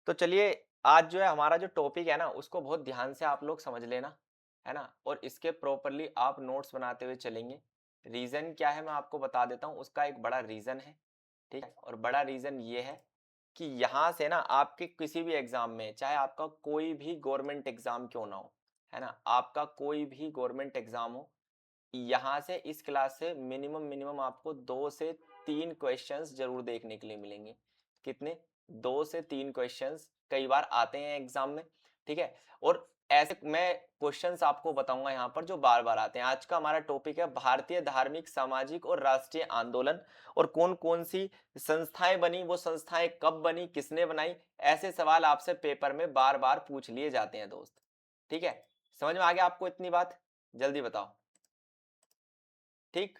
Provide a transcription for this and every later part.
तो चलिए आज जो है हमारा जो टॉपिक है ना उसको बहुत ध्यान से आप लोग समझ लेना, है ना? और इसके प्रॉपर्ली आप नोट्स बनाते हुए चलेंगे। रीज़न क्या है मैं आपको बता देता हूँ, उसका एक बड़ा रीज़न है, ठीक है? और बड़ा रीज़न ये है कि यहाँ से ना आपके किसी भी एग्ज़ाम में, चाहे आपका कोई भी गवर्नमेंट एग्ज़ाम क्यों ना हो, है ना? आपका कोई भी गवर्नमेंट एग्ज़ाम हो, यहाँ से इस क्लास से मिनिमम मिनिमम आपको 2 से 3 क्वेश्चंस ज़रूर देखने के लिए मिलेंगे। कितने? 2 से 3 क्वेश्चंस कई बार आते हैं एग्ज़ाम में, ठीक है? और ऐसे मैं क्वेश्चंस आपको बताऊँगा यहाँ पर जो बार-बार आते हैं। आज का हमारा टॉपिक है भारतीय धार्मिक, सामाजिक और राष्ट्रीय आंदोलन और कौन-कौन सी संस्थाएँ बनी, वो संस्थाएँ कब बनी, किसने बनाई? ऐसे सवाल आपसे पेपर में बार-बार पूछ लिए जाते हैं दोस्त। ठीक है? समझ में आ गया आपको इतनी बात? जल्दी बताओ। ठीक,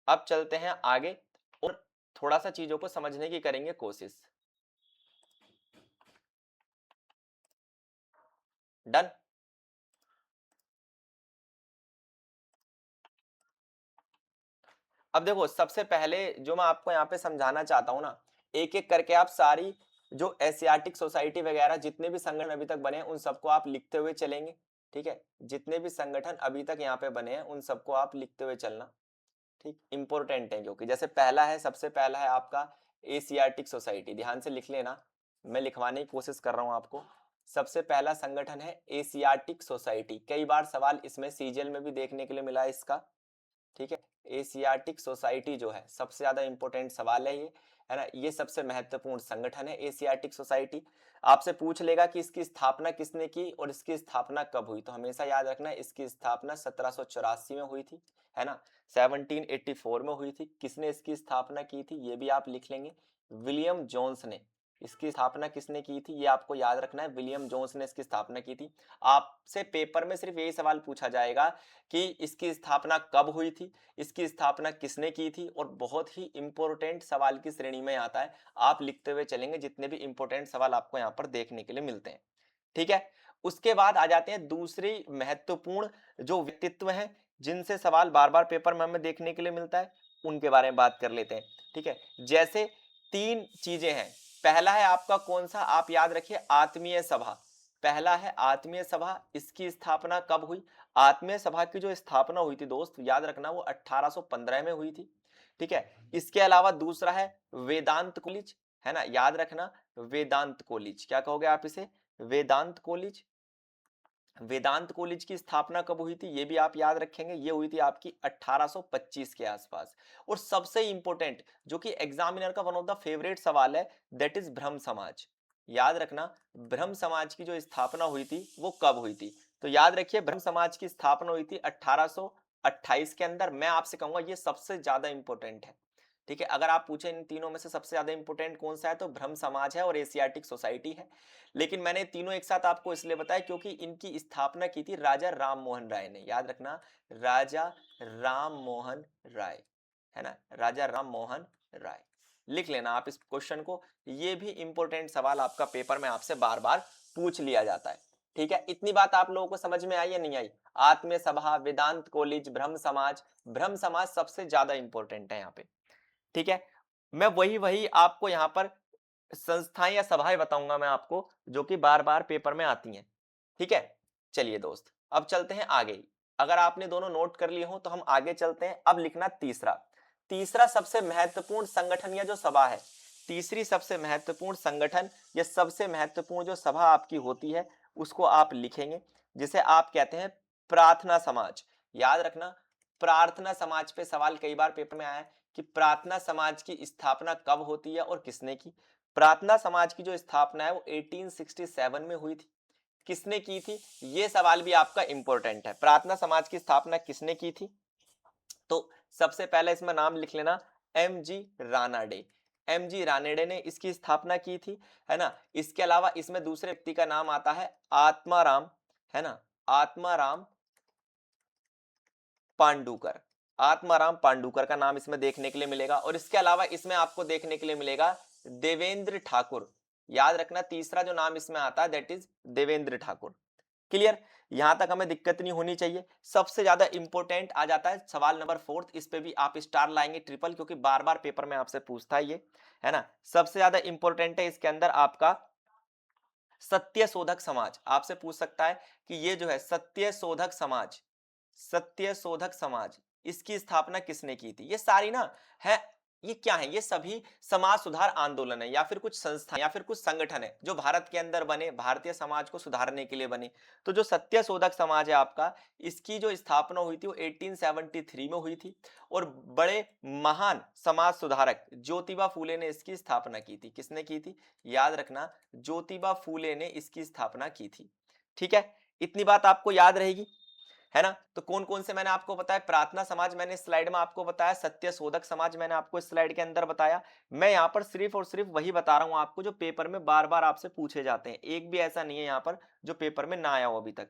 अब चलते हैं आगे और थोड़ा-सा चीज़ों को समझने की करेंगे कोशिश। डन? अब देखो सबसे पहले जो मैं आपको यहाँ पे समझाना चाहता हूँ ना, एक-एक करके आप सारी जो एशियाटिक सोसाइटी वगैरह जितने भी संगठन अभी तक बने हैं, उन सबको आप लिखते हुए चलेंगे, ठीक है? जितने भी संगठन अभी तक यहाँ पे बने हैं, उन सबको आप लिखते हुए चलना, ठीक? इम्पोर्टेंट है क्योंकि जैसे पहला है, सबसे पहला है आपका एशियाटिक सोसाइटी, ध्यान से लिख लेना, मैं लिखवाने की कोशिश कर रहा हूँ आपको। सबसे पहला संगठन है एशियाटिक सोसाइटी, कई बार सवाल इसमें सीजीएल में भी देखने के लिए मिला है इसका, ठीक है? एशियाटिक सोसाइटी जो है सबसे ज्यादा इंपॉर्टेंट सवाल है ये, है ना? ये सबसे महत्वपूर्ण संगठन है एशियाटिक सोसाइटी। आपसे पूछ लेगा कि इसकी स्थापना किसने की और इसकी स्थापना कब हुई, तो हमेशा याद रखना इसकी स्थापना 1784 में हुई थी, है ना? 1784 में हुई थी। किसने इसकी स्थापना की थी ये भी आप लिख लेंगे, विलियम जोन्स ने। इसकी स्थापना किसने की थी ये आपको याद रखना है, विलियम जोन्स ने इसकी स्थापना की थी। आपसे पेपर में सिर्फ यही सवाल पूछा जाएगा कि इसकी स्थापना कब हुई थी, इसकी स्थापना किसने की थी, और बहुत ही इंपॉर्टेंट सवाल की श्रेणी में आता है। आप लिखते हुए चलेंगे जितने भी इंपॉर्टेंट सवाल आपको यहाँ पर देखने के लिए मिलते हैं, ठीक है? उसके बाद आ जाते हैं दूसरी महत्वपूर्ण जो व्यक्तित्व हैं, जिनसे सवाल बार-बार पेपर में हमें देखने के लिए मिलता है, उनके बारे में बात कर लेते हैं, ठीक है? जैसे 3 चीजें हैं। पहला है आपका कौन-सा, आप याद रखिए आत्मीय सभा। पहला है आत्मीय सभा, इसकी स्थापना कब हुई? आत्मीय सभा की जो स्थापना हुई थी दोस्त, याद रखना वो 1815 में हुई थी, ठीक है? इसके अलावा दूसरा है वेदांत कॉलेज, है ना? याद रखना वेदांत कॉलेज, क्या कहोगे आप इसे? वेदांत कॉलेज। वेदांत कॉलेज की स्थापना कब हुई थी ये भी आप याद रखेंगे, ये हुई थी आपकी 1825 के आसपास। और सबसे इंपॉर्टेंट जो कि एग्जामिनर का वन ऑफ द फेवरेट सवाल है, दैट इज ब्रह्म समाज। याद रखना ब्रह्म समाज की जो स्थापना हुई थी वो कब हुई थी, तो याद रखिए ब्रह्म समाज की स्थापना हुई थी 1828 के अंदर। मैं आपसे कहूंगा ये सबसे ज्यादा इंपॉर्टेंट है, ठीक है? अगर आप पूछे इन तीनों में से सबसे ज्यादा इंपॉर्टेंट कौन सा है, तो ब्रह्म समाज है और एशियाटिक सोसाइटी है। लेकिन मैंने तीनों एक साथ आपको इसलिए बताया क्योंकि इनकी स्थापना की थी राजा राम मोहन राय ने। याद रखना राजा राम मोहन राय, है ना? राजा राम मोहन राय। लिख लेना आप इस क्वेश्चन को, ये भी इंपॉर्टेंट सवाल आपका पेपर में आपसे बार बार पूछ लिया जाता है, ठीक है? इतनी बात आप लोगों को समझ में आई या नहीं आई? आत्मीय सभा, वेदांत कॉलेज, ब्रह्म समाज सबसे ज्यादा इंपॉर्टेंट है यहाँ पे, ठीक है? मैं वही वही आपको यहाँ पर संस्थाएं या सभाएं बताऊंगा मैं आपको, जो कि बार-बार पेपर में आती हैं, ठीक है? चलिए दोस्त, अब चलते हैं आगे। अगर आपने दोनों नोट कर लिए हो तो हम आगे चलते हैं। अब लिखना तीसरा। तीसरा सबसे महत्वपूर्ण संगठन या जो सभा है, तीसरी सबसे महत्वपूर्ण संगठन या सबसे महत्वपूर्ण जो सभा आपकी होती है, उसको आप लिखेंगे, जिसे आप कहते हैं प्रार्थना समाज। याद रखना प्रार्थना समाज पे सवाल कई बार पेपर में आया है कि प्रार्थना समाज की स्थापना कब होती है और किसने की। प्रार्थना समाज की जो स्थापना है वो 1867 में हुई थी। किसने की थी ये सवाल भी आपका इंपॉर्टेंट है। प्रार्थना समाज की स्थापना किसने की थी, तो सबसे पहले इसमें नाम लिख लेना M G Ranade. M G Ranade ने इसकी स्थापना की थी, है ना? इसके अलावा इसमें दूसरे व्यक्ति का नाम आता है आत्माराम, है ना? आत्माराम पांडुकर। आत्माराम पांडुकर का नाम इसमें देखने के लिए मिलेगा। और इसके अलावा इसमें आपको देखने के लिए मिलेगा देवेंद्र ठाकुर। याद रखना तीसरा जो नाम इसमें आता है that is Devendra Thakur. Clear? यहां तक हमें दिक्कत नहीं होनी चाहिए। सबसे ज्यादा इंपॉर्टेंट आ जाता है सवाल नंबर फोर्थ, इस पे भी आप स्टार लाएंगे ट्रिपल, क्योंकि बार बार पेपर में आपसे पूछता है ये, है ना? सबसे ज्यादा इंपॉर्टेंट है इसके अंदर आपका सत्य शोधक समाज आपसे पूछ सकता है कि ये जो है सत्य शोधक समाज, सत्य शोधक समाज, इसकी स्थापना किसने की थी? ये सारी ना है, ये क्या है? ये सभी समाज सुधार आंदोलन है या फिर कुछ संस्था या फिर कुछ संगठन है जो भारत के अंदर बने, भारतीय समाज को सुधारने के लिए बने। तो जो सत्य शोधक समाज है आपका, इसकी जो स्थापना हुई थी वो 1873 में हुई थी और बड़े महान समाज सुधारक ज्योतिबा फूले ने इसकी स्थापना की थी। किसने की थी? याद रखना, ज्योतिबा फूले ने इसकी स्थापना की थी। ठीक है, इतनी बात आपको याद रहेगी, है ना? तो कौन-कौन से मैंने आपको बताया, प्रार्थना समाज मैंने इस स्लाइड में आपको बताया, सत्य शोधक समाज मैंने आपको इस स्लाइड के अंदर बताया। मैं यहाँ पर सिर्फ और सिर्फ वही बता रहा हूँ आपको जो पेपर में बार-बार आपसे पूछे जाते हैं। एक भी ऐसा नहीं है यहाँ पर जो पेपर में ना आया हो अभी तक।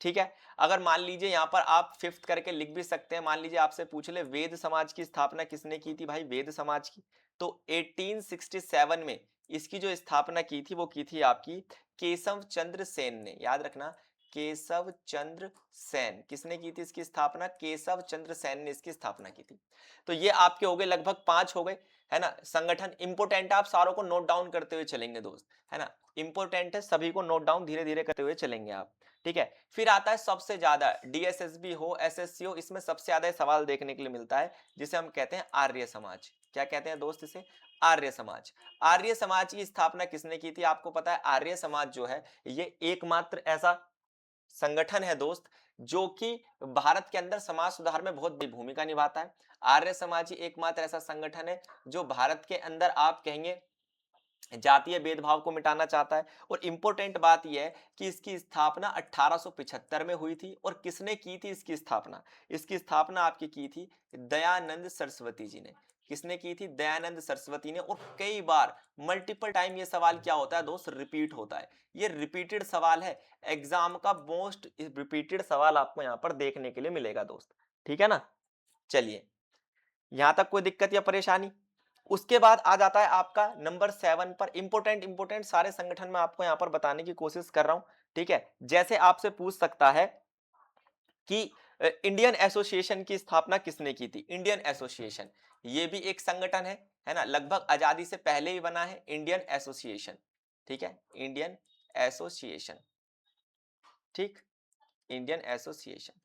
ठीक है? अगर मान लीजिए यहाँ पर आप 5th करके लिख भी सकते हैं, मान लीजिए आपसे पूछ ले वेद समाज की स्थापना किसने की थी भाई? वेद समाज की। तो 1867 में इसकी जो स्थापना की थी वो की थी आपकी केशव चंद्र सेन ने। याद रखना, केशव चंद्र सेन। किसने की थी इसकी स्थापना? केशव चंद्र सेन ने इसकी स्थापना की थी। तो ये आपके हो गए, लगभग 5 हो गए, है ना? संगठन इंपोर्टेंट है, आप सारों को नोट डाउन करते हुए चलेंगे दोस्त, है ना? इंपोर्टेंट है, सभी को नोट डाउन धीरे-धीरे करते हुए चलेंगे आप। ठीक है? फिर आता है सबसे ज्यादा, डीएसएसबी हो, एसएससी हो, इसमें सबसे ज्यादा सवाल देखने के लिए मिलता है जिसे हम कहते हैं आर्य समाज। क्या कहते हैं दोस्त इसे? आर्य समाज। आर्य समाज की स्थापना किसने की थी? आपको पता है आर्य समाज जो है ये एकमात्र ऐसा संगठन है दोस्त जो कि भारत के अंदर समाज सुधार में बहुत बड़ी भूमिका निभाता है। आर्य समाज ही एकमात्र ऐसा संगठन है जो भारत के अंदर आप कहेंगे जातीय भेदभाव को मिटाना चाहता है। और इंपॉर्टेंट बात यह है कि इसकी स्थापना 1875 में हुई थी। और किसने की थी इसकी स्थापना? इसकी स्थापना आपकी की थी दयानंद सरस्वती जी ने। किसने की थी? दयानंद सरस्वती ने। और कई बार मल्टीपल टाइम ये सवाल क्या होता है दोस्त? रिपीट होता है। ये रिपीटेड सवाल है, एग्जाम का मोस्ट रिपीटेड सवाल आपको यहां पर देखने के लिए मिलेगा दोस्त। ठीक है ना? चलिए, यहां तक कोई दिक्कत या परेशानी? उसके बाद आ जाता है आपका नंबर 7 पर। इंपोर्टेंट सारे संगठन में आपको यहां पर बताने की कोशिश कर रहा हूं। ठीक है, जैसे आपसे पूछ सकता है कि इंडियन एसोसिएशन की स्थापना किसने की थी? इंडियन एसोसिएशन, ये भी एक संगठन है ना? लगभग आजादी से पहले ही बना है इंडियन एसोसिएशन। ठीक है, इंडियन एसोसिएशन। ठीक, इंडियन एसोसिएशन।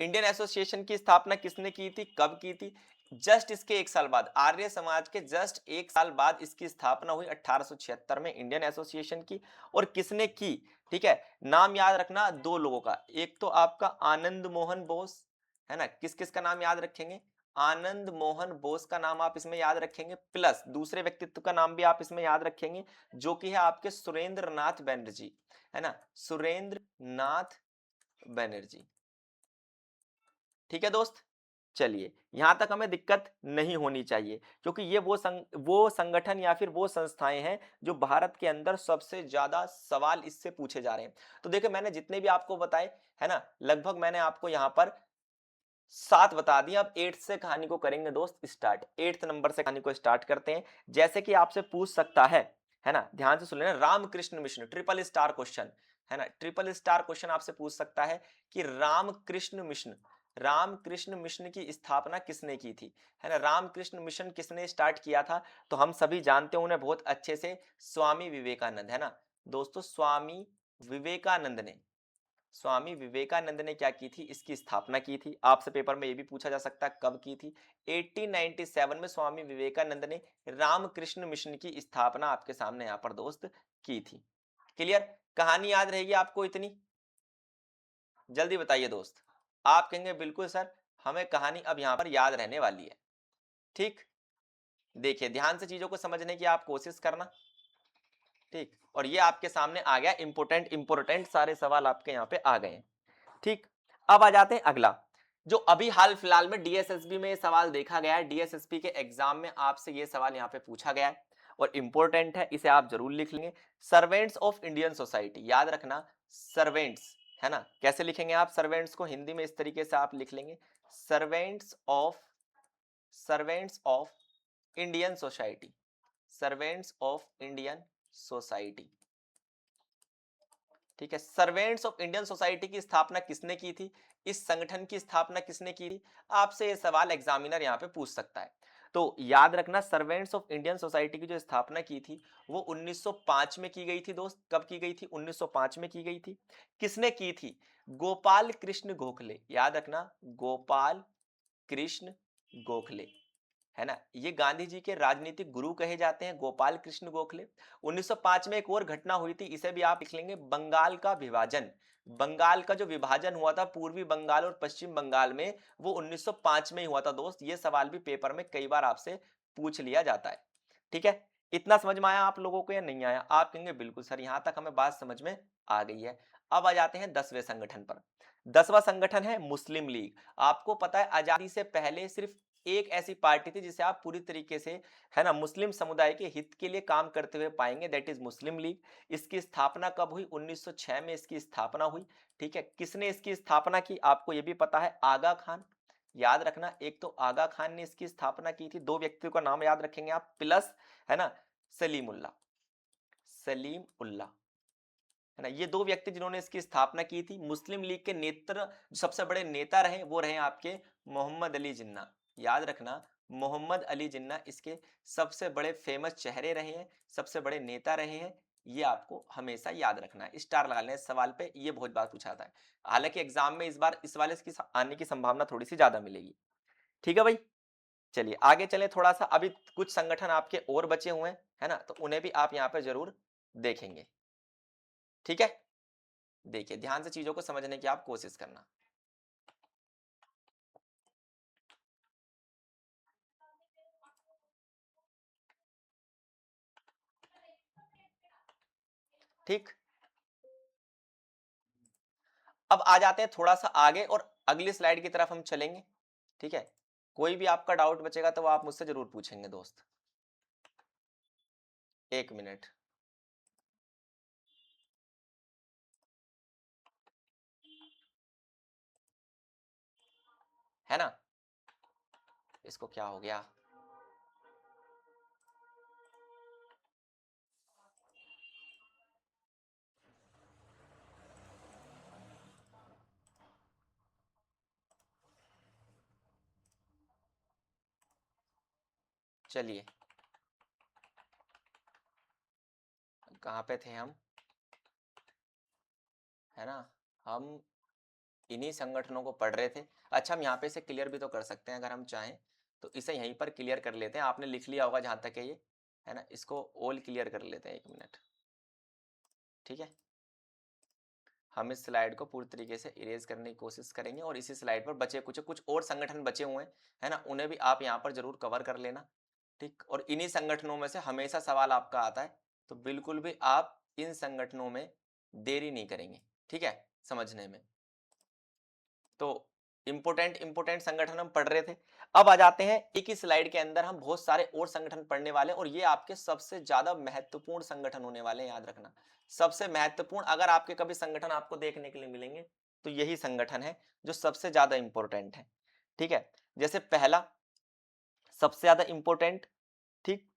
इंडियन एसोसिएशन की स्थापना किसने की थी? कब की थी? जस्ट इसके 1 साल बाद, आर्य समाज के जस्ट 1 साल बाद इसकी स्थापना हुई 1876 में इंडियन एसोसिएशन की। और किसने की? ठीक है, नाम याद रखना 2 लोगों का। एक तो आपका आनंद मोहन बोस, है ना? किस किस का नाम याद रखेंगे? आनंद मोहन बोस का नाम आप इसमें याद रखेंगे, प्लस दूसरे व्यक्तित्व का नाम भी आप इसमें याद रखेंगे जो कि है आपके सुरेंद्र नाथ बैनर्जी, है ना? सुरेंद्र नाथ बैनर्जी। ठीक है दोस्त, चलिए यहां तक हमें दिक्कत नहीं होनी चाहिए क्योंकि ये वो संगठन या फिर वो संस्थाएं हैं जो भारत के अंदर सबसे ज्यादा सवाल इससे पूछे जा रहे हैं। तो देखिए, मैंने जितने भी आपको बताए, है ना, लगभग मैंने आपको यहां पर 7 बता दिए। अब 8th से कहानी को करेंगे दोस्त स्टार्ट। 8th नंबर से कहानी को स्टार्ट करते हैं। जैसे कि आपसे पूछ सकता है ना? ध्यान से सुन लेना, Ramakrishna mission, triple star question, है ना? ट्रिपल स्टार क्वेश्चन आपसे पूछ सकता है कि रामकृष्ण मिशन की स्थापना किसने की थी? है ना? रामकृष्ण मिशन किसने स्टार्ट किया था? तो हम सभी जानते हैं उन्हें बहुत अच्छे से, स्वामी विवेकानंद, है ना? दोस्तों, स्वामी विवेकानंद ने क्या की थी? इसकी स्थापना की थी। आपसे पेपर में यह भी पूछा जा सकता है कब की थी? 1897 में स्वामी विवेकानंद ने रामकृष्ण मिशन की स्थापना आपके सामने यहां पर दोस्त की थी। क्लियर? कहानी याद रहेगी आपको इतनी? जल्दी बताइए दोस्त। आप कहेंगे बिल्कुल सर, हमें कहानी अब यहां पर याद रहने वाली है। ठीक, देखिए ध्यान से चीजों को समझने की आप कोशिश करना। ठीक, और ये आपके सामने आ गया, इंपोर्टेंट सारे सवाल आपके यहाँ पे आ गए हैं। ठीक, अब आ जाते हैं अगला, जो अभी हाल फिलहाल में डीएसएसबी में ये सवाल देखा गया है। डीएसएसबी के एग्जाम में आपसे ये सवाल यहाँ पे पूछा गया है और इंपॉर्टेंट है, इसे आप जरूर लिख लेंगे। सर्वेंट्स ऑफ इंडियन सोसाइटी, याद रखना सर्वेंट्स, है ना? कैसे लिखेंगे आप सर्वेंट्स को? हिंदी में इस तरीके से आप लिख लेंगे, servants of Indian society, servants of Indian society. ठीक है, सर्वेंट्स ऑफ इंडियन सोसाइटी की स्थापना किसने की थी? इस संगठन की स्थापना किसने की थी? आपसे यह सवाल एग्जामिनर यहां पे पूछ सकता है। तो याद रखना, सर्वेंट्स ऑफ इंडियन सोसाइटी की जो स्थापना की थी वो 1905 में की गई थी दोस्त। कब की गई थी? 1905 में की गई थी। किसने की थी? गोपाल कृष्ण गोखले। याद रखना, गोपाल कृष्ण गोखले, है ना। ये गांधी जी के राजनीतिक गुरु कहे जाते हैं, गोपाल कृष्ण गोखले। 1905 में एक और घटना हुई थी, इसे भी आप लिख लेंगे, बंगाल का विभाजन। बंगाल का जो विभाजन हुआ था पूर्वी बंगाल और पश्चिम बंगाल में, वो 1905 में ही हुआ था दोस्त। ये सवाल भी पेपर में कई बार आपसे पूछ लिया जाता है। ठीक है, इतना समझ में आया आप लोगों को या नहीं आया? आप कहेंगे बिल्कुल सर, यहां तक हमें बात समझ में आ गई है। अब आ जाते हैं 10वें संगठन पर। 10वां संगठन है मुस्लिम लीग। आपको पता है आजादी से पहले सिर्फ एक ऐसी पार्टी थी जिसे आप पूरी तरीके से, है ना, मुस्लिम समुदाय के हित के लिए काम करते हुए पाएंगे, दैट इज मुस्लिम लीग। इसकी स्थापना कब हुई? 1906 में इसकी स्थापना हुई। ठीक है, किसने इसकी स्थापना की? आपको यह भी पता है, आगा खान। याद रखना, एक तो आगा खान ने इसकी स्थापना की थी, दो व्यक्तियों का नाम याद रखेंगे आप, प्लस, है ना, सलीमुल्लाह। सलीम उल्लाह, है ना, ये दो व्यक्ति जिन्होंने इसकी स्थापना की थी। मुस्लिम लीग के नेत्र, सबसे बड़े नेता रहे, वो रहे आपके मोहम्मद अली जिन्ना। याद रखना, मोहम्मद अली जिन्ना इसके सबसे बड़े फेमस चेहरे रहे हैं, सबसे बड़े नेता रहे हैं। ये आपको हमेशा याद रखना है, स्टार लगा लेना इस सवाल पे, ये बहुत बार पूछा जाता है। हालांकि एग्जाम में इस बार इस वाले की आने की संभावना थोड़ी सी ज्यादा मिलेगी। ठीक है भाई, चलिए आगे चलें थोड़ा सा। अभी कुछ संगठन आपके और बचे हुए हैं, है ना, तो उन्हें भी आप यहाँ पे जरूर देखेंगे। ठीक है, देखिए ध्यान से चीजों को समझने की आप कोशिश करना। ठीक, अब आ जाते हैं थोड़ा सा आगे और अगली स्लाइड की तरफ हम चलेंगे। ठीक है, कोई भी आपका डाउट बचेगा तो वो आप मुझसे जरूर पूछेंगे दोस्त। एक मिनट, है ना। इसको क्या हो गया? चलिए, कहाँ पे थे हम, है ना। हम इन्हीं संगठनों को पढ़ रहे थे। अच्छा, हम यहाँ पे इसे क्लियर भी तो कर सकते हैं अगर हम चाहें, तो इसे यहीं पर क्लियर कर लेते हैं। आपने लिख लिया होगा जहां तक है ये, है ना, इसको ऑल क्लियर कर लेते हैं, एक मिनट। ठीक है, हम इस स्लाइड को पूरी तरीके से इरेज करने की कोशिश करेंगे और इसी स्लाइड पर बचे कुछ कुछ और संगठन बचे हुए हैं, है ना, उन्हें भी आप यहाँ पर जरूर कवर कर लेना। ठीक, और इन्हीं संगठनों में से हमेशा सवाल आपका आता है, तो बिल्कुल भी आप इन संगठनों में देरी नहीं करेंगे। ठीक है, समझने में। तो इंपोर्टेंट इंपोर्टेंट संगठन हम पढ़ रहे थे। अब आ जाते हैं, एक ही स्लाइड के अंदर हम बहुत सारे और संगठन पढ़ने वाले हैं और ये आपके सबसे ज्यादा महत्वपूर्ण संगठन होने वाले हैं, याद रखना। सबसे महत्वपूर्ण, अगर आपके कभी संगठन आपको देखने के लिए मिलेंगे तो यही संगठन है जो सबसे ज्यादा इंपॉर्टेंट है। ठीक है, जैसे पहला सबसे ज्यादा इंपॉर्टेंट, ठीक,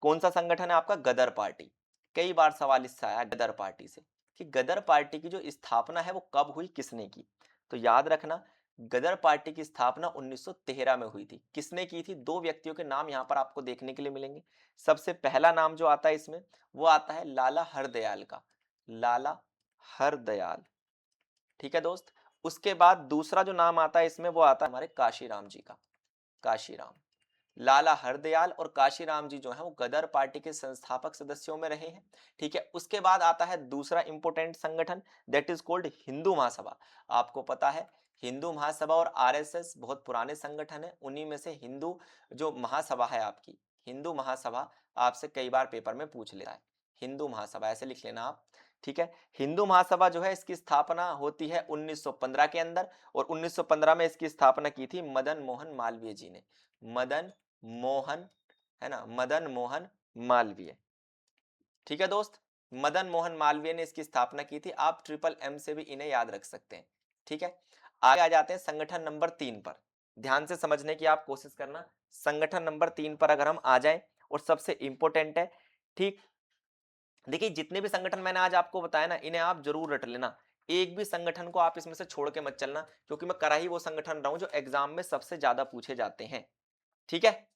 कौन सा संगठन है आपका? गदर पार्टी। कई बार सवाल इससे आया गदर पार्टी से, कि गदर पार्टी की जो स्थापना है वो कब हुई, किसने की? तो याद रखना, गदर पार्टी की स्थापना 1913 में हुई थी। किसने की थी? दो व्यक्तियों के नाम यहां पर आपको देखने के लिए मिलेंगे। सबसे पहला नाम जो आता है इसमें, वो आता है लाला हरदयाल का। लाला हरदयाल, ठीक है दोस्त। उसके बाद दूसरा जो नाम आता है इसमें, वो आता है हमारे काशीराम जी का। काशीराम, लाला हरदयाल और काशीराम जी जो है वो गदर पार्टी के संस्थापक सदस्यों में रहे हैं। ठीक है, उसके बाद आता है दूसरा इंपोर्टेंट संगठन, that is called Hindu Mahasabha. आपको पता है हिंदू महासभा और आरएसएस बहुत पुराने संगठन है, उन्हीं में से हिंदू जो महासभा है आपकी, हिंदू महासभा आपसे कई बार पेपर में पूछ लेता है। हिंदू महासभा ऐसे लिख लेना आप। ठीक है, हिंदू महासभा जो है इसकी स्थापना होती है 1915 के अंदर, और 1915 में इसकी स्थापना की थी मदन मोहन मालवीय जी ने। मदन मोहन, है ना, मदन मोहन मालवीय। ठीक है दोस्त, मदन मोहन मालवीय ने इसकी स्थापना की थी। आप ट्रिपल एम से भी इन्हें याद रख सकते हैं। ठीक है, आगे आ जाते हैं संगठन नंबर 3 पर। ध्यान से समझने की आप कोशिश करना। संगठन नंबर 3 पर अगर हम आ जाएं, और सबसे इंपॉर्टेंट है, ठीक, देखिए जितने भी संगठन मैंने आज आपको बताया ना, इन्हें आप जरूर रट लेना। एक भी संगठन को आप इसमें से छोड़ के मत चलना, क्योंकि मैं करा ही वो संगठन रहा हूं जो एग्जाम में सबसे ज्यादा पूछे जाते हैं। ठीक है,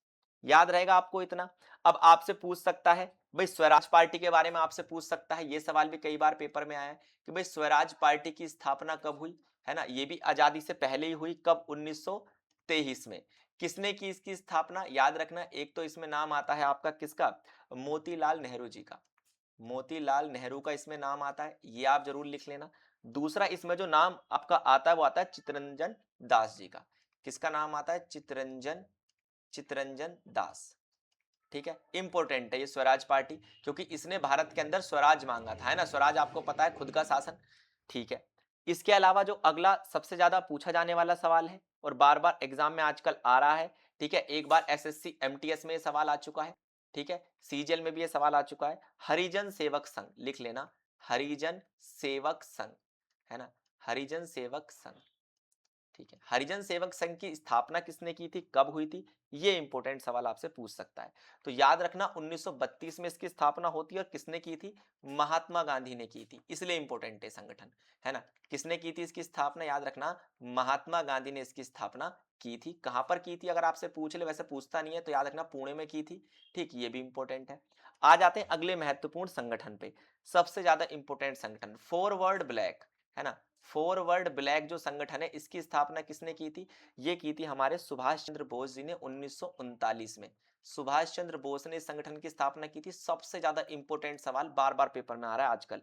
याद रहेगा आपको इतना। अब आपसे पूछ सकता है भाई स्वराज पार्टी के बारे में आपसे पूछ सकता है, ये सवाल भी कई बार पेपर में आया है कि भाई स्वराज पार्टी की स्थापना कब हुई, है ना, ये भी आजादी से पहले ही हुई, कब, 1923 में। किसने की इसकी स्थापना, याद रखना, एक तो इसमें नाम आता है आपका किसका, मोतीलाल नेहरू जी का, मोतीलाल नेहरू का इसमें नाम आता है, ये आप जरूर लिख लेना। दूसरा इसमें जो नाम आपका आता है वो आता है चित्तरंजन दास जी का। किसका नाम आता है, चित्तरंजन, चित्तरंजन दास। ठीक है, इंपॉर्टेंट है ये स्वराज पार्टी, क्योंकि इसने भारत के अंदर स्वराज मांगा था, है ना, स्वराज आपको पता है, खुद का शासन। ठीक है, इसके अलावा जो अगला सबसे ज्यादा पूछा जाने वाला सवाल है और बार बार एग्जाम में आजकल आ रहा है, ठीक है, एक बार एसएससी एमटीएस में ये सवाल आ चुका है, ठीक है, सीजीएल में भी ये सवाल आ चुका है, हरिजन सेवक संघ, लिख लेना, हरिजन सेवक संघ, है ना, हरिजन सेवक संघ। ठीक है, हरिजन सेवक संघ की स्थापना किसने की थी, कब हुई थी, ये इंपॉर्टेंट सवाल आपसे पूछ सकता है। तो याद रखना 1932 में इसकी स्थापना होती है और किसने की थी, महात्मा गांधी ने की थी, इसलिए इंपॉर्टेंट है संगठन, है ना। किसने की थी इसकी स्थापना, याद रखना, महात्मा गांधी ने इसकी स्थापना की थी। कहां पर की थी अगर आपसे पूछ ले, वैसे पूछता नहीं है, तो याद रखना पुणे में की थी। ठीक, ये भी इंपॉर्टेंट है। आ जाते हैं अगले महत्वपूर्ण संगठन पे, सबसे ज्यादा इंपॉर्टेंट संगठन, फॉरवर्ड ब्लैक, है ना, फॉरवर्ड ब्लैक जो संगठन है इसकी स्थापना किसने की थी, ये की थी हमारे सुभाष चंद्र बोस जी ने 1939 में। सुभाष चंद्र बोस ने इस संगठन की स्थापना की थी। सबसे ज्यादा इंपॉर्टेंट सवाल बार बार पेपर में आ रहा है आजकल।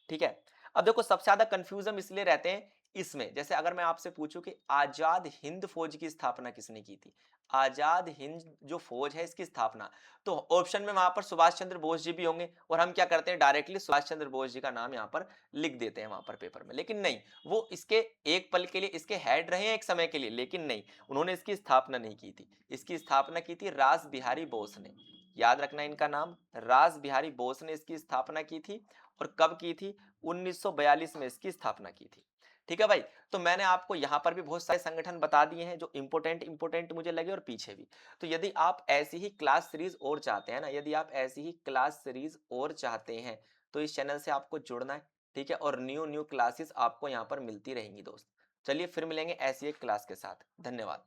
ठीक है, अब देखो सबसे ज्यादा कंफ्यूजन इसलिए रहते हैं इसमें, जैसे अगर मैं आपसे पूछूं कि आजाद हिंद फौज की स्थापना किसने की थी, आजाद हिंद जो फौज है इसकी स्थापना, तो ऑप्शन में वहां पर सुभाष चंद्र बोस जी भी होंगे और हम क्या करते हैं डायरेक्टली सुभाष चंद्र बोस जी का नाम यहां पर लिख देते हैं वहां पर पेपर में, लेकिन नहीं, वो इसके एक पल के लिए इसके हेड रहे हैं एक समय के लिए, लेकिन नहीं, उन्होंने इसकी स्थापना नहीं की थी। इसकी स्थापना की थी रास बिहारी बोस ने, याद रखना इनका नाम, रास बिहारी बोस ने इसकी स्थापना की थी। और कब की थी, 1942 में इसकी स्थापना की थी। ठीक है भाई, तो मैंने आपको यहां पर भी बहुत सारे संगठन बता दिए हैं जो इंपोर्टेंट इंपोर्टेंट मुझे लगे और पीछे भी। तो यदि आप ऐसी ही क्लास सीरीज और चाहते हैं ना, यदि आप ऐसी ही क्लास सीरीज और चाहते हैं तो इस चैनल से आपको जुड़ना है। ठीक है, और न्यू न्यू क्लासेस आपको यहाँ पर मिलती रहेंगी दोस्त। चलिए फिर मिलेंगे ऐसी एक क्लास के साथ, धन्यवाद।